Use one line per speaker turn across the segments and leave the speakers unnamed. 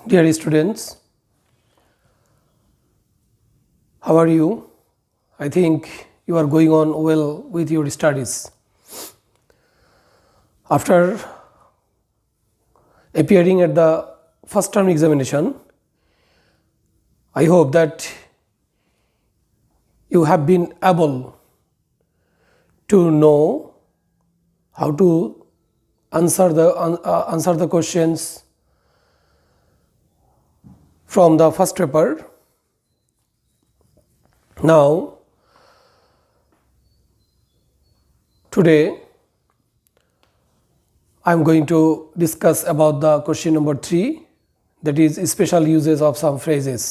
Dear students, how are you? I think you are going on well with your studies. After appearing at the first term examination, I hope that you have been able to know how to answer the questions from the first paper. Now, today I am going to discuss about the question number 3, that is special uses of some phrases.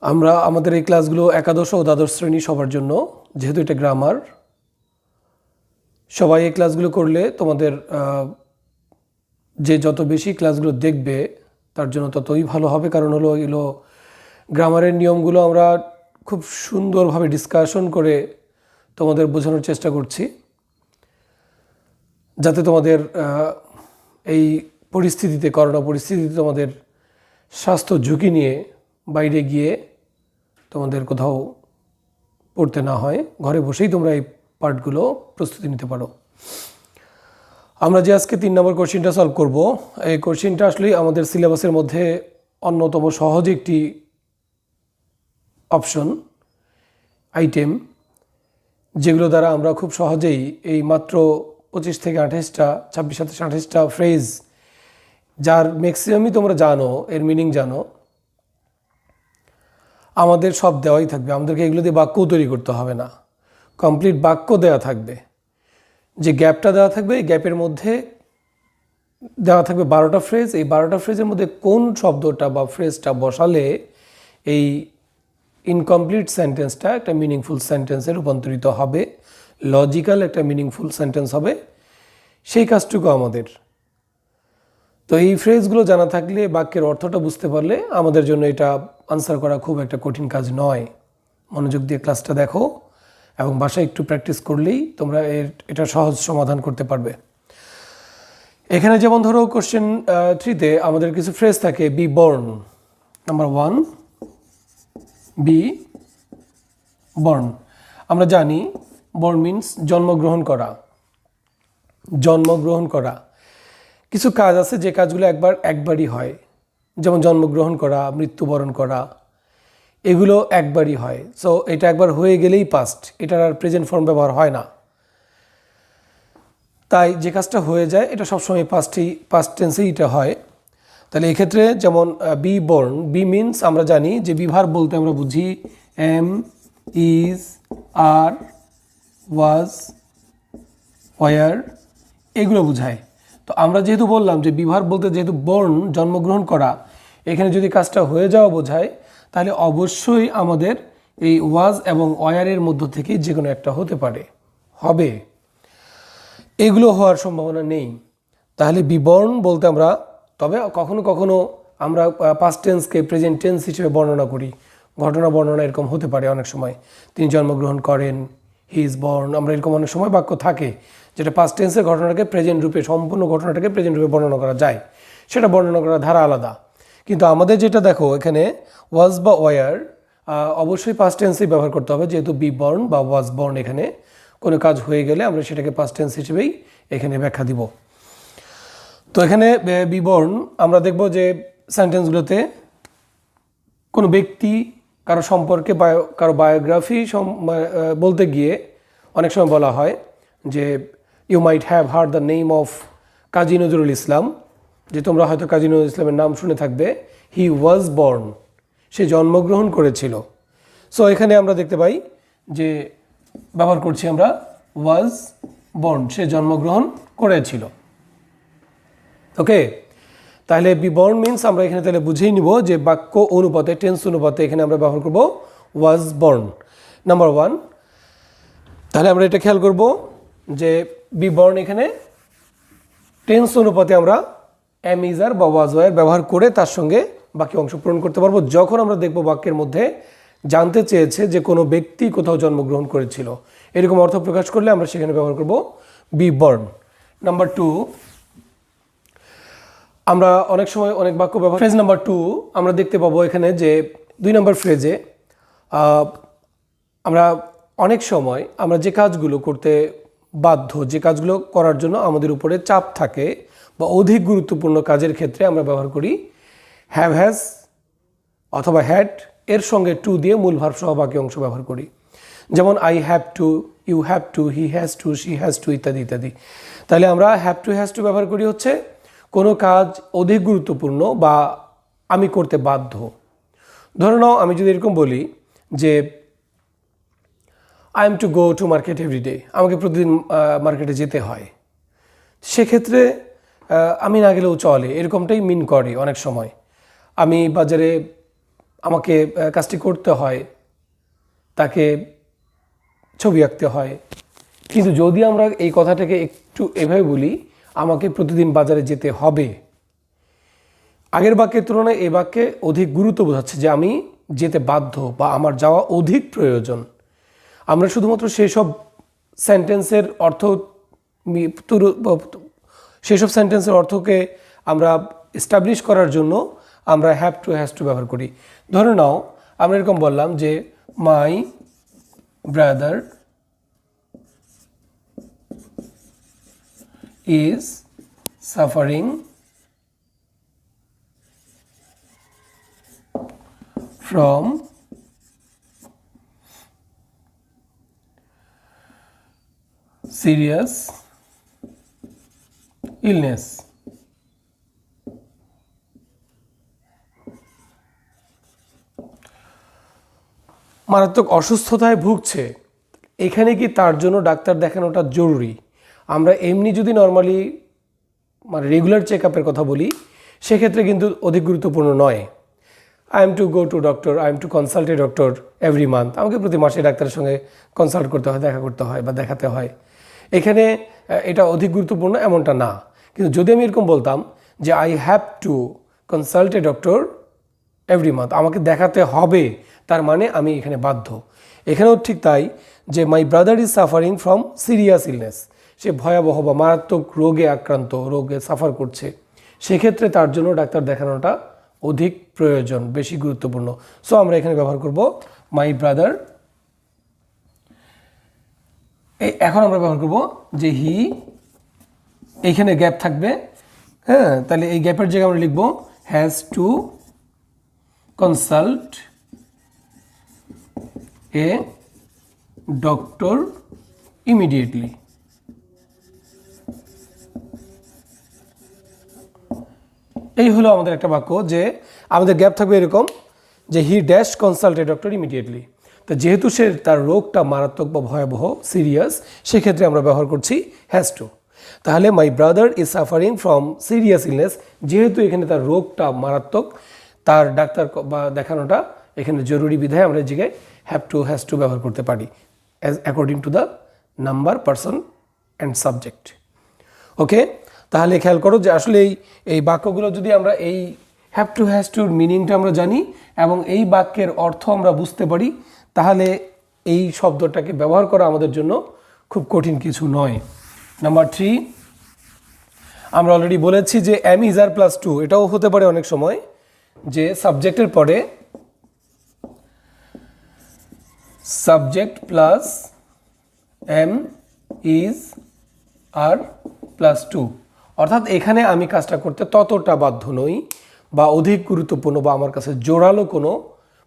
আমরা আমাদের এই ক্লাসগুলো একাদশ ও দ্বাদশ শ্রেণী সবার জন্য, যেহেতু এটা গ্রামার, সবাই এই ক্লাসগুলো করলে তোমাদের যে যত বেশি ক্লাসগুলো দেখবে তার জন্য ততই ভালো হবে। কারণ হলো এগুলো গ্রামারের নিয়মগুলো আমরা খুব সুন্দরভাবে ডিসকাশন করে তোমাদের বোঝানোর চেষ্টা করছি, যাতে তোমাদের এই পরিস্থিতিতে, করোনা পরিস্থিতিতে তোমাদের স্বাস্থ্য ঝুঁকি নিয়ে বাইরে গিয়ে তোমাদের কোথাও পড়তে না হয়, ঘরে বসেই তোমরা এই পার্টগুলো প্রস্তুতি নিতে পারো। আমরা যে আজকে 3 নম্বর কোশ্চেনটা সলভ করব, এই কোশ্চেনটা আসলে আমাদের সিলেবাসের মধ্যে অন্যতম সহজ একটি অপশন আইটেম, যেগুলো দ্বারা আমরা খুব সহজেই এই মাত্র 25 থেকে 28টা 26-28টা ফ্রেজ, যার ম্যাক্সিমামই তোমরা জানো, এর মিনিং জানো, আমাদের সব দেওয়াই থাকবে। আমাদেরকে এগুলো দিয়ে বাক্যও তৈরি করতে হবে না, কমপ্লিট বাক্য দেওয়া থাকবে। যে গ্যাপটা দেওয়া থাকবে, এই গ্যাপের মধ্যে দেওয়া থাকবে 12টা ফ্রেজ। এই 12টা ফ্রেজের মধ্যে কোন শব্দটা বা ফ্রেজটা বসালে এই ইনকমপ্লিট সেন্টেন্সটা একটা মিনিংফুল সেন্টেন্সে রূপান্তরিত হবে, লজিক্যাল একটা মিনিংফুল সেন্টেন্স হবে, সেই কাজটুকু আমাদের। তো এই ফ্রেজগুলো জানা থাকলে, বাক্যের অর্থটা বুঝতে পারলে আমাদের জন্য এটা আনসার করা খুব একটা কঠিন কাজ নয়। মনোযোগ দিয়ে ক্লাসটা দেখো এবং বাসায় একটু প্র্যাকটিস করলেই তোমরা এটা সহজ সমাধান করতে পারবে। এখানে যেমন ধরো কোশ্চেন 3তে আমাদের কিছু ফ্রেজ থাকে। B born, number 1, B born. আমরা জানি বর্ন মিন্স জন্মগ্রহণ করা। জন্মগ্রহণ করা, কিছু কাজ আছে যে কাজগুলো একবারই হয়, যেমন জন্মগ্রহণ করা, মৃত্যুবরণ করা, এগুলো একবারই হয়। সো এটা একবার হয়ে গেলেই পাস্ট, এটার আর প্রেজেন্ট ফর্ম ব্যবহার হয় না। তাই যে কাজটা হয়ে যায় এটা সবসময় পাস্ট টেন্সেই এটা হয়। তাহলে এক্ষেত্রে যেমন বি বর্ন, বি মিন্স আমরা জানি যে বিভার বলতে আমরা বুঝি am, is, are, was, were, এগুলো বোঝায়। তো আমরা যেহেতু বললাম যে বিভার বলতে যেহেতু বর্ন জন্মগ্রহণ করা, এখানে যদি কাজটা হয়ে যাওয়া বোঝায়, তাহলে অবশ্যই আমাদের এই ওয়াজ এবং ওয়ারের মধ্য থেকে যে কোনো একটা হতে পারে, হবে। এগুলো হওয়ার সম্ভাবনা নেই। তাহলে বিবর্ণ বলতে আমরা, তবে কখনো কখনো আমরা পাস্ট টেন্সকে প্রেজেন্ট টেন্স হিসেবে বর্ণনা করি। ঘটনা বর্ণনা এরকম হতে পারে অনেক সময়, তিনি জন্মগ্রহণ করেন, হি ইজ বর্ন। আমরা এরকম অনেক সময় বাক্য থাকে যেটা পাস্ট টেন্সের ঘটনাটাকে প্রেজেন্ট রূপে, সম্পূর্ণ ঘটনাটাকে প্রেজেন্ট রূপে বর্ণনা করা যায়, সেটা বর্ণনা করার ধারা আলাদা। কিন্তু আমাদের যেটা দেখো এখানে ওয়াজ বা ওয়ার, অবশ্যই পাস্ট টেন্সেই ব্যবহার করতে হবে, যেহেতু বি বর্ন বা ওয়াজ বর্ন, এখানে কোনো কাজ হয়ে গেলে আমরা সেটাকে পাস্ট টেন্স হিসেবেই এখানে ব্যাখ্যা দিব। তো এখানে বি বর্ন আমরা দেখব যে সেন্টেন্সগুলোতে কোনো ব্যক্তি, কারো সম্পর্কে, কারো বায়োগ্রাফি বলতে গিয়ে অনেক সময় বলা হয় যে you might have heard the name of Kazi Nazrul Islam, যে তোমরা হয়তো কাজী নজরুল ইসলামের নাম শুনে থাকবে। হি ওয়াজ বর্ন, সে জন্মগ্রহণ করেছিল। সো এখানে আমরা দেখতে পাই যে ব্যবহার করছি আমরা ওয়াজ বর্ন, সে জন্মগ্রহণ করেছিল। ওকে, তাহলে বি বর্ন মিন্স আমরা এখানে তাহলে বুঝেই নিব যে বাক্য অনুপাতে, টেন্স অনুপাতে এখানে আমরা ব্যবহার করব ওয়াজ বর্ন, নাম্বার 1। তাহলে আমরা এটা খেয়াল করব যে বি বর্ন এখানে টেন্স অনুপাতে আমরা এম, ইজ, আর বা ওয়াজ, ওয়ার ব্যবহার করে তার সঙ্গে বাকি অংশ পূরণ করতে পারবো, যখন আমরা দেখব বাক্যের মধ্যে জানতে চেয়েছে যে কোনো ব্যক্তি কোথাও জন্মগ্রহণ করেছিল, এরকম অর্থ প্রকাশ করলে আমরা সেখানে ব্যবহার করব বি বর্ন। নাম্বার 2, আমরা অনেক সময় অনেক বাক্য ব্যবহার ফ্রেজ নাম্বার 2 আমরা দেখতে পাবো এখানে যে 2 নম্বর ফ্রেজে আমরা অনেক সময় আমরা যে কাজগুলো করতে বাধ্য, যে কাজগুলো করার জন্য আমাদের উপরে চাপ থাকে বা অধিক গুরুত্বপূর্ণ কাজের ক্ষেত্রে আমরা ব্যবহার করি হ্যাভ হ্যাজ অথবা হ্যাড এর সঙ্গে টু দিয়ে মূল ভার্ব সহ বাকি অংশ ব্যবহার করি। যেমন I have to, you have to, he has to, she has to ইত্যাদি ইত্যাদি। তাহলে আমরা হ্যাভ টু হ্যাজ টু ব্যবহার করি হচ্ছে কোনো কাজ অধিক গুরুত্বপূর্ণ বা আমি করতে বাধ্য। ধরে নাও আমি যদি এরকম বলি যে I am to go to market everyday, আমাকে প্রতিদিন মার্কেটে যেতে হয়, সেক্ষেত্রে আমি না গেলেও চলে এরকমটাই মিন করে অনেক সময়। আমি বাজারে আমাকে কাজটি করতে হয়, তাকে ছবি আঁকতে হয়। কিন্তু যদি আমরা এই কথাটাকে একটু এভাবে বলি আমাকে প্রতিদিন বাজারে যেতে হবে, আগের বাক্যের তুলনায় এই বাক্যে অধিক গুরুত্ব বোঝাচ্ছে যে আমি যেতে বাধ্য বা আমার যাওয়া অধিক প্রয়োজন। আমরা শুধুমাত্র সেসব সেন্টেন্সের অর্থকে আমরা এস্টাবলিশ করার জন্য আমরা হ্যাভ টু হ্যাজ টু ব্যবহার করি। ধরে নাও আমরা এরকম বললাম যে my brother is suffering from serious illness. মারাত্মক অসুস্থতায় ভুগছে, এখানে কি তার জন্য ডাক্তার দেখানোটা জরুরি? আমরা এমনি যদি নর্মালি মানে রেগুলার চেক আপের কথা বলি সেক্ষেত্রে কিন্তু অধিক গুরুত্বপূর্ণ নয়। I am to go two doctor, I am to consult a doctor every month, আমাকে প্রতি মাসে ডাক্তারের সঙ্গে কনসাল্ট করতে হয়, দেখা করতে হয় বা দেখাতে হয়। এখানে এটা অধিক গুরুত্বপূর্ণ এমনটা না। কিন্তু যদি আমি এরকম বলতাম যে I have to consult a doctor every month, আমাকে দেখাতে হবে, তার মানে আমি এখানে বাধ্য। এখানেও ঠিক তাই যে my brother is suffering from serious illness, সে ভয়াবহ বা মারাত্মক রোগে আক্রান্ত, রোগে সাফার করছে, সেক্ষেত্রে তার জন্য ডাক্তার দেখানোটা অধিক প্রয়োজন, বেশি গুরুত্বপূর্ণ। সো আমরা এখানে ব্যবহার করব মাই ব্রাদার। এখন আমরা ব্যবহার করব যে হি, এইখানে গ্যাপ থাকবে, হ্যাঁ, তাহলে এই গ্যাপের জায়গায় আমরা লিখব has to consult a doctor immediately. এই হলো আমাদের একটা বাক্য যে আমাদের গ্যাপ থাকবে এরকম যে he dash consult a doctor immediately. তো যেহেতু সে তার রোগটা মারাত্মক বা ভয়াবহ সিরিয়াস, সেক্ষেত্রে আমরা ব্যবহার করছি হ্যাজ টু। তাহলে মাই brother is suffering from serious illness, যেহেতু এখানে তার রোগটা মারাত্মক, তার ডাক্তার বা দেখানোটা এখানে জরুরি বিধায় আমরা এই জায়গায় হ্যাভ টু হ্যাজ টু ব্যবহার করতে পারি as according to the number, person and subject. Okay, তাহলে খেয়াল করো যে আসলে এই বাক্যগুলো যদি আমরা এই হ্যাভ টু হ্যাজ টুর মিনিংটা আমরা জানি এবং এই বাক্যের অর্থ আমরা বুঝতে পারি, তাহলে এই শব্দটাকে ব্যবহার করা আমাদের জন্য খুব কঠিন কিছু নয়। নাম্বার 3, আমরা অলরেডি বলেছি যে am is are plus to, এটাও হতে পারে অনেক সময় যে সাবজেক্টের পরে subject plus am is are plus to, অর্থাৎ এখানে আমি কাজটা করতে ততটা বাধ্য নই বা অধিক গুরুত্বপূর্ণ বা আমার কাছে জোরালো কোনো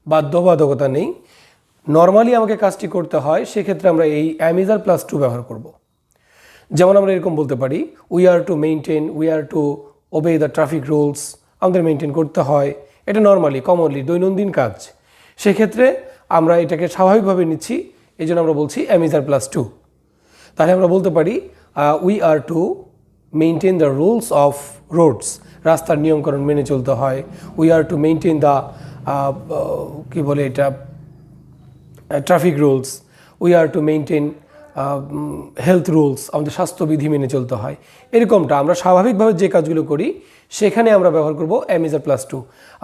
বাধ্যবাধকতা নেই, নর্মালি আমাকে কাজটি করতে হয়, সেক্ষেত্রে আমরা এই am is are plus to ব্যবহার করব। যেমন আমরা এরকম বলতে পারি we are to maintain, we are to obey the traffic rules, আমাদের মেনটেন করতে হয়, এটা নর্মালি কমনলি দৈনন্দিন কাজ, সেক্ষেত্রে আমরা এটাকে স্বাভাবিকভাবে নিচ্ছি, এই জন্য আমরা বলছি am is are plus to. তাহলে আমরা বলতে পারি we are to maintain the rules of roads, রাস্তার নিয়মকানুন মেনে চলতে হয়। We are to maintain the কী বলে এটা traffic rules, we are to maintain health rules, আমাদের স্বাস্থ্যবিধি মেনে চলতে হয়। এরকমটা আমরা স্বাভাবিকভাবে যে কাজগুলো করি সেখানে আমরা ব্যবহার করব am is are plus to.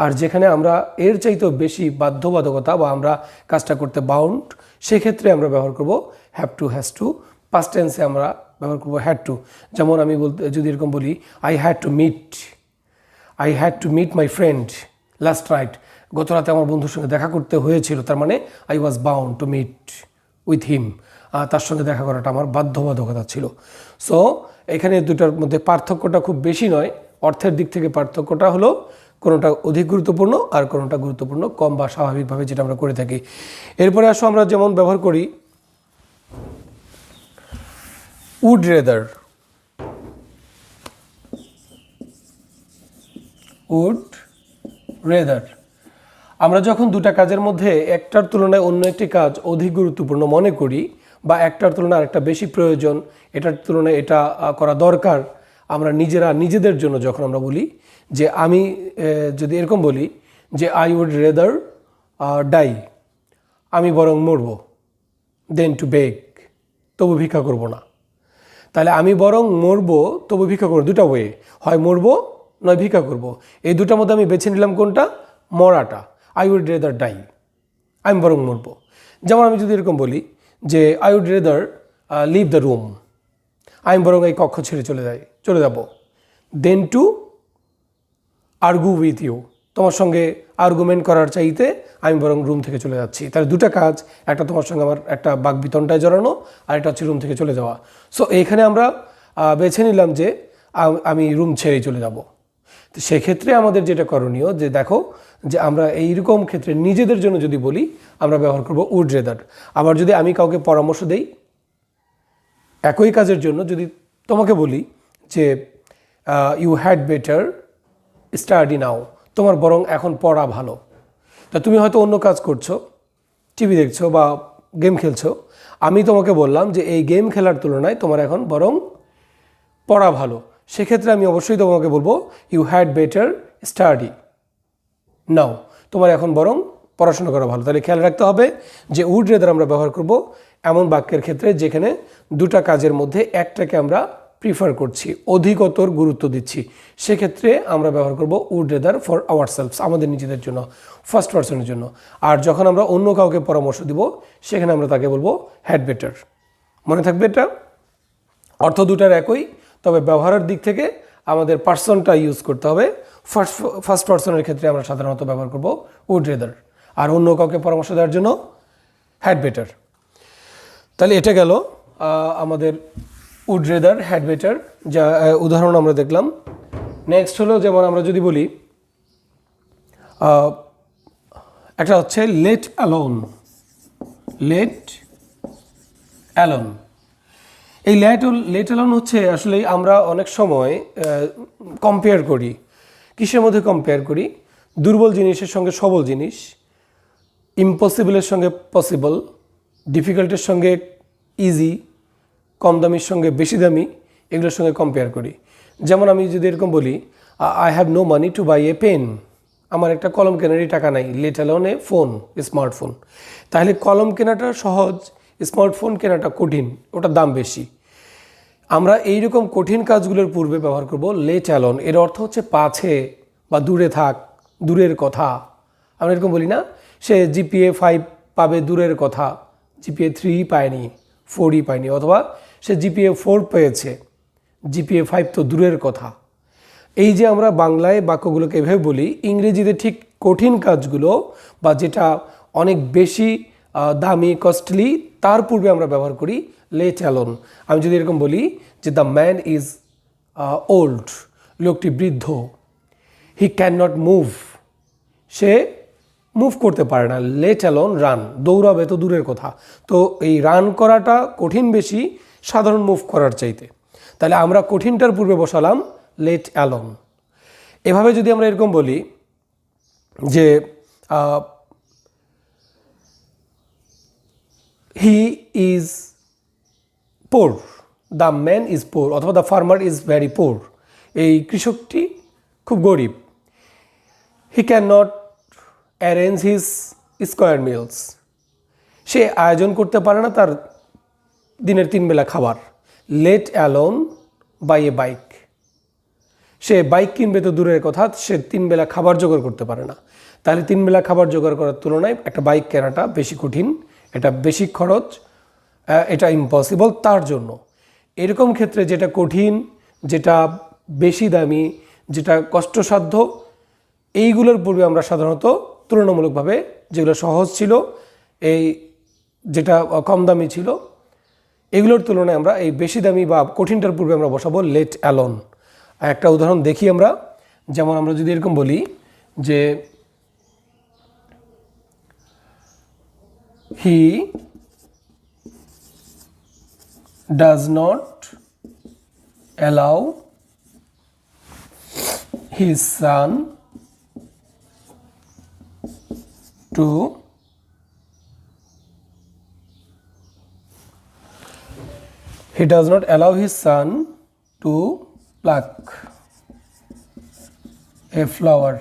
আর যেখানে আমরা এর চাইতেও বেশি বাধ্যবাধকতা বা আমরা কাজটা করতে বাউন্ড, সেক্ষেত্রে আমরা ব্যবহার করব have to has to. Past টেন্সে আমরা ব্যবহার করব হ্যাড টু। যেমন আমি যদি এরকম বলি I had to meet I had to meet my friend last night, গত রাতে আমার বন্ধুর সঙ্গে দেখা করতে হয়েছিল, তার মানে I was bound to meet with him, তার সঙ্গে দেখা করাটা আমার বাধ্যবাধকতা ছিল। সো এখানে দুটার মধ্যে পার্থক্যটা খুব বেশি নয়, অর্থের দিক থেকে পার্থক্যটা হলো কোনোটা অধিক গুরুত্বপূর্ণ আর কোনোটা গুরুত্বপূর্ণ কম বা স্বাভাবিকভাবে যেটা আমরা করে থাকি। এরপরে আসো আমরা যেমন ব্যবহার করি উড রেদার, উড রেদার। আমরা যখন দুটা কাজের মধ্যে একটার তুলনায় অন্য একটি কাজ অধিক গুরুত্বপূর্ণ মনে করি বা একটার তুলনায় আরেকটা বেশি প্রয়োজন, এটার তুলনায় এটা করা দরকার, আমরা নিজেদের জন্য যখন আমরা বলি যে আমি যদি এরকম বলি যে আই উড রেদার ডাই, আমি বরং মরব, দেন টু বেগ, তবু ভিক্ষা করব না। তাহলে আমি বরং মরবো তবু ভিক্ষা করবো, দুটা ওয়ে, হয় মরবো নয় ভিক্ষা করব। এই দুটার মধ্যে আমি বেছে নিলাম কোনটা? মরাটা। আই উড রেদার ডাই, আমি বরং মরবো। যেমন আমি যদি এরকম বলি যে I would rather leave the room, আমি বরং এই কক্ষ ছেড়ে চলে যাব, than to argue with you, তোমার সঙ্গে আর্গুমেন্ট করার চাইতে আমি বরং রুম থেকে চলে যাচ্ছি। তাহলে দুটা কাজ, একটা তোমার সঙ্গে আমার একটা বাকবিতণ্ডায় জড়ানো, আর একটা হচ্ছে রুম থেকে চলে যাওয়া। সো এইখানে আমরা বেছে নিলাম যে আমি রুম ছেড়েই চলে যাব। তো সেক্ষেত্রে আমাদের যেটা করণীয় যে দেখো যে আমরা এইরকম ক্ষেত্রে নিজেদের জন্য যদি বলি আমরা ব্যবহার করব উড রেদার। আবার যদি আমি কাউকে পরামর্শ দেই একই কাজের জন্য, যদি তোমাকে বলি যে you had better study now, তোমার বরং এখন পড়া ভালো। তা তুমি হয়তো অন্য কাজ করছো, টিভি দেখছো বা গেম খেলছো, আমি তোমাকে বললাম যে এই গেম খেলার তুলনায় তোমার এখন বরং পড়া ভালো। সেক্ষেত্রে আমি অবশ্যই তোমাকে বলবো you had better study now, তোমার এখন বরং পড়াশোনা করা ভালো। তাহলে খেয়াল রাখতে হবে যে উড রেদার আমরা ব্যবহার করব এমন বাক্যের ক্ষেত্রে যেখানে দুটা কাজের মধ্যে একটাকে আমরা প্রিফার করছি, অধিকতর গুরুত্ব দিচ্ছি, সেক্ষেত্রে আমরা ব্যবহার করব উড রেদার ফর আওয়ারসেলভস, আমাদের নিজেদের জন্য, ফার্স্ট পারসনের জন্য। আর যখন আমরা অন্য কাউকে পরামর্শ দিব সেখানে আমরা তাকে বলবো হ্যাড বেটার। মনে থাকবে এটা, অর্থ দুটার একই, তবে ব্যবহারের দিক থেকে আমাদের পার্সনটা ইউজ করতে হবে। ফার্স্ট পার্সনের ক্ষেত্রে আমরা সাধারণত ব্যবহার করব উড রেদার, আর অন্য কাউকে পরামর্শ দেওয়ার জন্য হ্যাড বেটার। তাহলে এটা গেল আমাদের উড রেদার, হ্যাড বেটার যা উদাহরণ আমরা দেখলাম। নেক্সট হলো যেমন আমরা যদি বলি একটা হচ্ছে লেট অ্যালোন, লেট অ্যালোন। এই লেট অ্যালোন হচ্ছে আসলে আমরা অনেক সময় কম্পেয়ার করি, কিসের মধ্যে কম্পেয়ার করি? দুর্বল জিনিসের সঙ্গে সবল জিনিস, ইম্পসিবলের সঙ্গে পসিবল, ডিফিকাল্টের সঙ্গে ইজি, কম দামির সঙ্গে বেশি দামি, এগুলোর সঙ্গে কম্পেয়ার করি। যেমন আমি যদি এরকম বলি I have no money to buy a pen, আমার একটা কলম কেনারই টাকা নাই, let alone a phone, smartphone. তাহলে কলম কেনাটা সহজ, স্মার্টফোন কেনাটা কঠিন, ওটার দাম বেশি। আমরা এইরকম কঠিন কাজগুলোর পূর্বে ব্যবহার করব লেট অ্যালোন। এর অর্থ হচ্ছে পাছে বা দূরে থাক, দূরের কথা। আমরা এরকম বলি না, সে জিপিএ 5 পাবে, দূরের কথা, জিপিএ 3 পায়নি, 4ই পায়নি, অথবা সে জিপিএ 4 পেয়েছে, জিপিএ 5 তো দূরের কথা। এই যে আমরা বাংলায় বাক্যগুলোকে এভাবে বলি, ইংরেজিতে ঠিক কঠিন কাজগুলো বা যেটা অনেক বেশি দামি, কস্টলি, তার পূর্বে আমরা ব্যবহার করি লেট অ্যালোন। আমি যদি এরকম বলি যে দ্য ম্যান ইজ ওল্ড, লোকটি বৃদ্ধ, হি can not move, say move করতে পারে না, লেট অ্যালোন রান, দৌড়াবে তো দূরের কথা। তো এই রান করাটা কঠিন বেশি সাধারণ মুভ করার চাইতে, তাহলে আমরা কঠিনটার পূর্বে বসালাম লেট অ্যালোন। এভাবে যদি আমরা এরকম বলি যে he is poor, the man is poor, অথবা the farmer is very poor, এই কৃষকটি খুব গরিব। He can not arrange his square meals, সে আয়োজন করতে পারে না তার দিনের 3 বেলা খাবার। Let alone buy a bike, সে বাইক কিনবে তো দূরের কথা, সে 3 বেলা খাবার জোগাড় করতে পারে না। তাহলে 3 বেলা খাবার জোগাড় করার তুলনায় একটা বাইক কেনাটা বেশি কঠিন, এটা বেশি খরচ, এটা ইম্পসিবল তার জন্য। এরকম ক্ষেত্রে যেটা কঠিন, যেটা বেশি দামি, যেটা কষ্টসাধ্য এইগুলোর পূর্বে আমরা সাধারণত তুলনামূলকভাবে যেগুলো সহজ ছিল, এই যেটা কম দামি ছিল, এগুলোর তুলনায় আমরা এই বেশি দামি বা কঠিনটার পূর্বে আমরা বসাবো লেট অ্যালোন। একটা উদাহরণ দেখি আমরা, যেমন আমরা যদি এরকম বলি যে হি does not allow his son to he does not allow his son to pluck a flower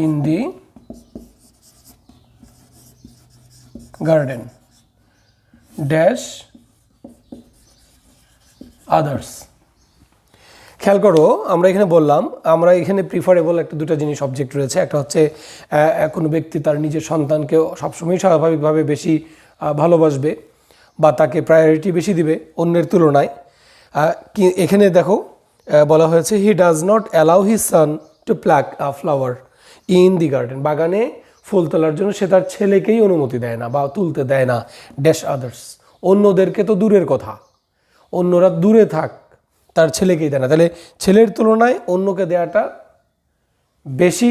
in the garden dash others। খেয়াল করো, আমরা এখানে বললাম আমরা এখানে প্রিফারেবল একটা দুটো জিনিস অবজেক্ট রয়েছে। একটা হচ্ছে কোনো ব্যক্তি তার নিজের সন্তানকে সবসময় স্বাভাবিকভাবে বেশি ভালোবাসবে বা তাকে প্রায়োরিটি বেশি দিবে অন্যের তুলনায়। এখানে দেখো বলা হয়েছে he does not allow his son to pluck a flower in the garden. বাগানে ফুল তোলার জন্য সে তার ছেলেকেই অনুমতি দেয় না বা তুলতে দেয় না। ড্যাশ আদার্স, অন্যদেরকে তো দূরের কথা, অন্যরা দূরে থাক, তার ছেলেকেই দেয় না। তাহলে ছেলের তুলনায় অন্যকে দেওয়াটা বেশি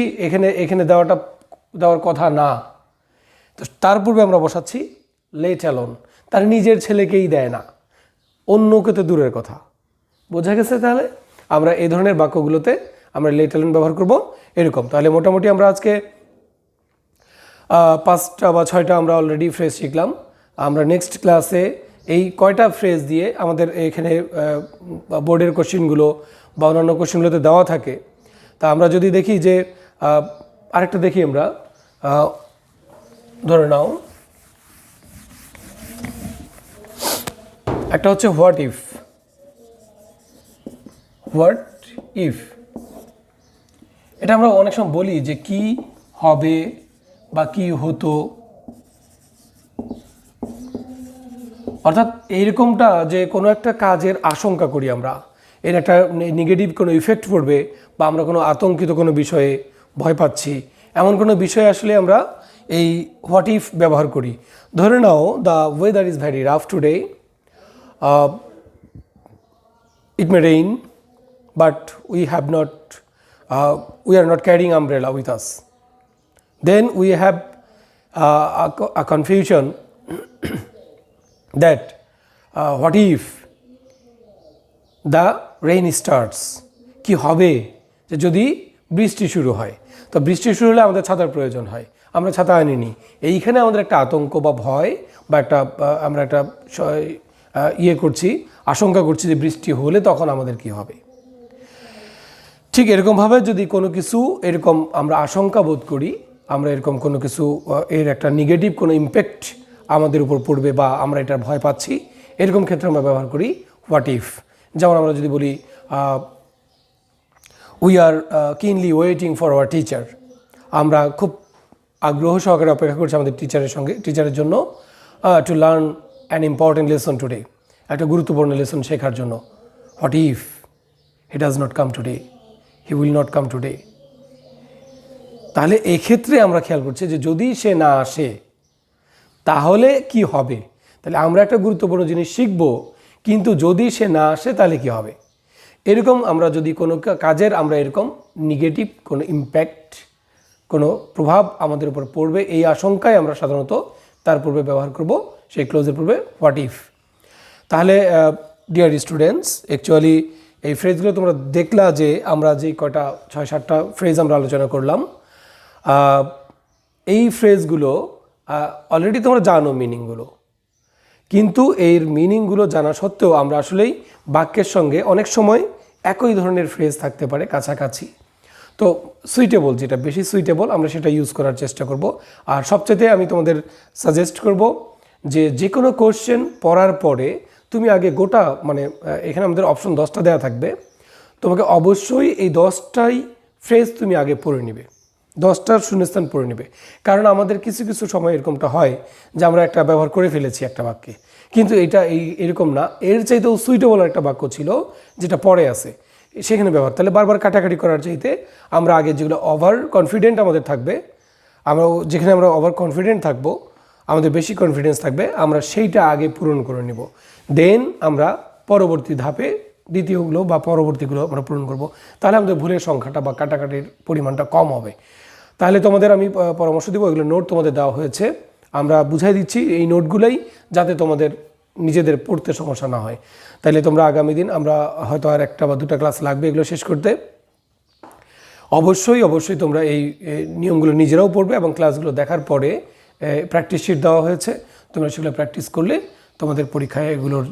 এখানে দেওয়ার কথা না। তো তার পূর্বে আমরা বসাচ্ছি লেট অ্যালোন, তার নিজের ছেলেকেই দেয় না, অন্যকে তো দূরের কথা। বোঝা গেছে? তাহলে আমরা এই ধরনের বাক্যগুলোতে আমরা লেট অ্যালোন ব্যবহার করব এরকম। তাহলে মোটামুটি আমরা আজকে 5টা বা 6টা আমরা অলরেডি ফ্রেজ শিখলাম। আমরা নেক্সট ক্লাসে এই কয়টা ফ্রেজ দিয়ে আমাদের এখানে বোর্ডের কোশ্চেনগুলো বা অন্যান্য কোশ্চেনগুলোতে দেওয়া থাকে, তা আমরা যদি দেখি যে আরেকটা দেখি আমরা, ধরে নাও একটা হচ্ছে হোয়াট ইফ। হোয়াট ইফ এটা আমরা অনেক সময় বলি যে কি হবে বা কি হতো, অর্থাৎ এইরকমটা যে কোনো একটা কাজের আশঙ্কা করি আমরা, এর একটা নেগেটিভ কোনো ইফেক্ট পড়বে বা আমরা কোনো আতঙ্কিত কোনো বিষয়ে ভয় পাচ্ছি, এমন কোনো বিষয় আসলে আমরা এই হোয়াট ইফ ব্যবহার করি। ধরে নাও the weather is very rough today, it may rain but we are not carrying umbrella with us. Then we have a confusion that what if the rain starts, কি হবে যে যদি বৃষ্টি শুরু হয়। তো বৃষ্টি শুরু হলে আমাদের ছাতার প্রয়োজন হয়, আমরা ছাতা আনিনি। এইখানে আমাদের একটা আতঙ্ক বা ভয় বা একটা আমরা একটা করছি, আশঙ্কা করছি যে বৃষ্টি হলে তখন আমাদের কি হবে। ঠিক এরকমভাবে যদি কোনো কিছু এরকম আমরা আশঙ্কা বোধ করি, আমরা এরকম কোনো কিছু এর একটা নেগেটিভ কোনো ইম্প্যাক্ট আমাদের উপর পড়বে বা আমরা এটার ভয় পাচ্ছি, এরকম ক্ষেত্রে আমরা ব্যবহার করি হোয়াট ইফ। যেমন আমরা যদি বলি উই আর কিনলি ওয়েটিং ফর আওয়ার টিচার, আমরা খুব আগ্রহ সহকারে অপেক্ষা করছি আমাদের টিচারের জন্য to learn an important lesson today, একটা গুরুত্বপূর্ণ লেসন শেখার জন্য। What if he does not come today, he will not come today. তাহলে এক্ষেত্রে আমরা খেয়াল করছি যে যদি সে না আসে তাহলে কি হবে। তাহলে আমরা একটা গুরুত্বপূর্ণ জিনিস শিখব, কিন্তু যদি সে না আসে তাহলে কি হবে। এরকম আমরা যদি কোনো কাজের আমরা এরকম নেগেটিভ কোনো ইম্প্যাক্ট, কোনো প্রভাব আমাদের উপর পড়বে, এই আশঙ্কায় আমরা সাধারণত তার পূর্বে ব্যবহার করব সেই ক্লোজের পূর্বে হোয়াট ইফ। তাহলে ডিয়ার স্টুডেন্টস, অ্যাকচুয়ালি এই ফ্রেজগুলো তোমরা দেখলা যে আমরা যে কয়টা 6-7টা ফ্রেজ আমরা আলোচনা করলাম, এই ফ্রেজগুলো অলরেডি তোমরা জানো মিনিংগুলো, কিন্তু এর মিনিংগুলো জানা সত্ত্বেও আমরা আসলেই বাক্যের সঙ্গে অনেক সময় একই ধরনের ফ্রেজ থাকতে পারে কাছাকাছি। তো সুইটেবল, যেটা বেশি সুইটেবল আমরা সেটা ইউজ করার চেষ্টা করব। আর সবচেয়ে আমি তোমাদের সাজেস্ট করব যে কোনো কোশ্চেন পড়ার পরে তুমি আগে গোটা এখানে আমাদের অপশন 10টা দেওয়া থাকবে, তোমাকে অবশ্যই এই 10টাই ফ্রেজ তুমি আগে পড়ে নেবে, 10টার শূন্যস্থান পড়ে নেবে। কারণ আমাদের কিছু কিছু সময় এরকমটা হয় যে আমরা একটা ব্যবহার করে ফেলেছি একটা বাক্যে, কিন্তু এটা এরকম না, এর চাইতেও সুইটেবল একটা বাক্য ছিল যেটা পরে আছে সেখানে ব্যবহার। তাহলে বারবার কাটাকাটি করার চাইতে আমরা আগে যেগুলো ওভার কনফিডেন্ট আমাদের থাকবে, যেখানে আমরা ওভার কনফিডেন্ট থাকবো, আমাদের বেশি কনফিডেন্স থাকবে, আমরা সেইটা আগে পূরণ করে নেব, দেন আমরা পরবর্তী ধাপে দ্বিতীয়গুলো বা পরবর্তীগুলো আমরা পূরণ করব। তাহলে আমাদের ভুলের সংখ্যাটা বা কাটাকাটির পরিমাণটা কম হবে। তাহলে তোমাদের আমি পরামর্শ দেবো, এগুলো নোট তোমাদের দেওয়া হয়েছে, আমরা বুঝাই দিচ্ছি এই নোটগুলোই, যাতে তোমাদের নিজেদের পড়তে সমস্যা না হয়। তাইলে তোমরা আগামী দিন, আমরা হয়তো আর একটা বা দুটা ক্লাস লাগবে এগুলো শেষ করতে, অবশ্যই তোমরা এই নিয়মগুলো নিজেরাও পড়বে এবং ক্লাসগুলো দেখার পরে প্র্যাকটিস শিট দেওয়া হয়েছে, তোমরা সেগুলো প্র্যাকটিস করলে তোমাদের পরীক্ষায় এগুলোর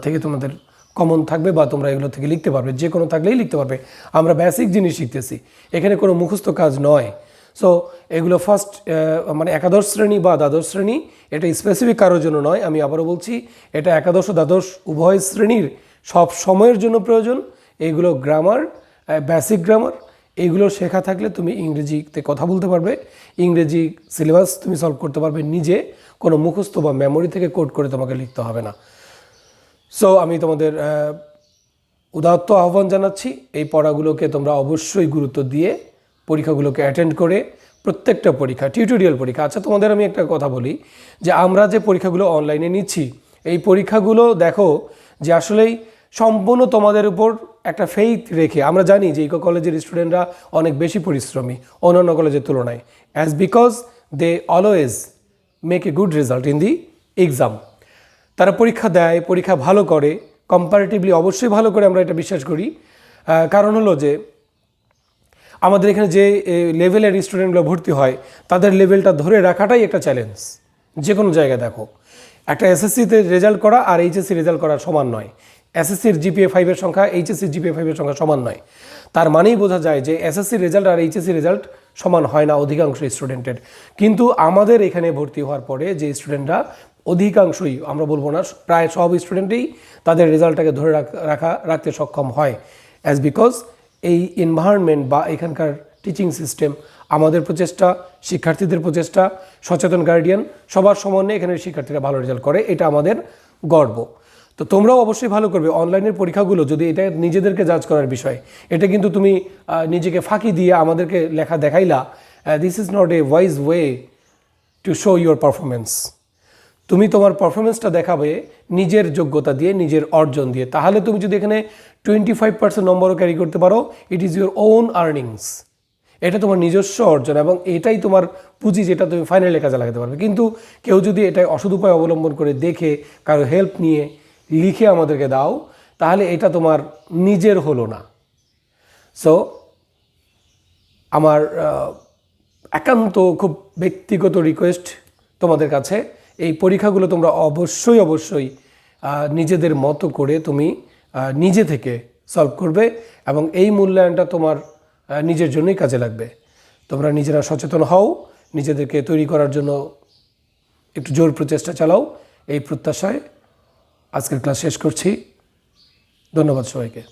থেকে তোমাদের কমন থাকবে বা তোমরা এগুলো থেকে লিখতে পারবে, যে কোনো থাকলেই লিখতে পারবে। আমরা বেসিক জিনিস শিখতেছি, এখানে কোনো মুখস্থ কাজ নয়। সো এগুলো ফার্স্ট মানে একাদশ শ্রেণী বা দ্বাদশ শ্রেণী, এটা স্পেসিফিক কারোর জন্য নয়, আমি আবারও বলছি, এটা একাদশ ও দ্বাদশ উভয় শ্রেণীর সব সময়ের জন্য প্রয়োজন। এইগুলো গ্রামার, বেসিক গ্রামার, এইগুলো শেখা থাকলে তুমি ইংরেজিতে কথা বলতে পারবে, ইংরেজি সিলেবাস তুমি সলভ করতে পারবে নিজে, কোনো মুখস্থ বা মেমোরি থেকে কোড করে তোমাকে লিখতে হবে না। সো আমি তোমাদের উদাত্ত আহ্বান জানাচ্ছি, এই পড়াগুলোকে তোমরা অবশ্যই গুরুত্ব দিয়ে পরীক্ষাগুলোকে অ্যাটেন্ড করে, প্রত্যেকটা পরীক্ষা টিউটোরিয়াল পরীক্ষা। আচ্ছা, তোমাদের আমি একটা কথা বলি, যে আমরা যে পরীক্ষাগুলো অনলাইনে নিচ্ছি, এই পরীক্ষাগুলো দেখো যে আসলেই সম্পূর্ণ তোমাদের উপর একটা ফেইথ রেখে, আমরা জানি যে ইকো কলেজের স্টুডেন্টরা অনেক বেশি পরিশ্রমী অন্যান্য কলেজের তুলনায়, as because they always make a good result in the exam. তারা পরীক্ষা দেয়, পরীক্ষা ভালো করে, কম্পারেটিভলি অবশ্যই ভালো করে, আমরা এটা বিশ্বাস করি। কারণ হলো যে আমাদের এখানে যে লেভেলের স্টুডেন্টগুলো ভর্তি হয়, তাদের লেভেলটা ধরে রাখাটাই একটা চ্যালেঞ্জ। যে কোনো জায়গায় দেখো, একটা এসএসসিতে রেজাল্ট করা আর এইচএসসি রেজাল্ট করা সমান নয়। এসএসসির জিপিএ 5-এর সংখ্যা এইচএসসির জিপিএ 5-এর সংখ্যা সমান নয়। তার মানেই বোঝা যায় যে এসএসসির রেজাল্ট আর এইচএসসি রেজাল্ট সমান হয় না অধিকাংশ স্টুডেন্টের। কিন্তু আমাদের এখানে ভর্তি হওয়ার পরে যে স্টুডেন্টরা অধিকাংশই, আমরা বলবো না, প্রায় সব স্টুডেন্টেই তাদের রেজাল্টটাকে ধরে রাখতে সক্ষম হয়, অ্যাজ বিকজ এই এনভায়রনমেন্ট বা এখানকার টিচিং সিস্টেম, আমাদের প্রচেষ্টা, শিক্ষার্থীদের প্রচেষ্টা, সচেতন গার্ডিয়ান, সবার সমন্বয়ে এখানের শিক্ষার্থীরা ভালো রেজাল্ট করে, এটা আমাদের গর্ব। তো তোমরাও অবশ্যই ভালো করবে। অনলাইনের পরীক্ষাগুলো যদি এটা নিজেদেরকে জাজ করার বিষয়, এটা কিন্তু তুমি নিজেকে ফাঁকি দিয়ে আমাদেরকে লেখা দেখাইলা, this is not a wise way to show your performance. তুমি তোমার পারফরমেন্সটা দেখাবে নিজের যোগ্যতা দিয়ে, নিজের অর্জন দিয়ে। তাহলে তুমি যদি এখানে 25% নম্বরও ক্যারি করতে পারো, it is your own earnings, এটা তোমার নিজস্ব অর্জন এবং এটাই তোমার পুঁজি, যেটা তুমি ফাইনালে কাজে লাগাতে পারবে। কিন্তু কেউ যদি এটা অসৎ উপায় অবলম্বন করে দেখে, কারো হেল্প নিয়ে লিখে আমাদেরকে দাও, তাহলে এটা তোমার নিজের হলো না। সো আমার একান্ত খুব ব্যক্তিগত রিকোয়েস্ট তোমাদের কাছে, এই পরীক্ষাগুলো তোমরা অবশ্যই নিজেদের মতো করে তুমি নিজে থেকে সলভ করবে এবং এই মূল্যায়নটা তোমার নিজের জন্যই কাজে লাগবে। তোমরা নিজেরা সচেতন হও, নিজেদেরকে তৈরি করার জন্য একটু জোর প্রচেষ্টা চালাও, এই প্রত্যাশায় আজকের ক্লাস শেষ করছি। ধন্যবাদ সবাইকে।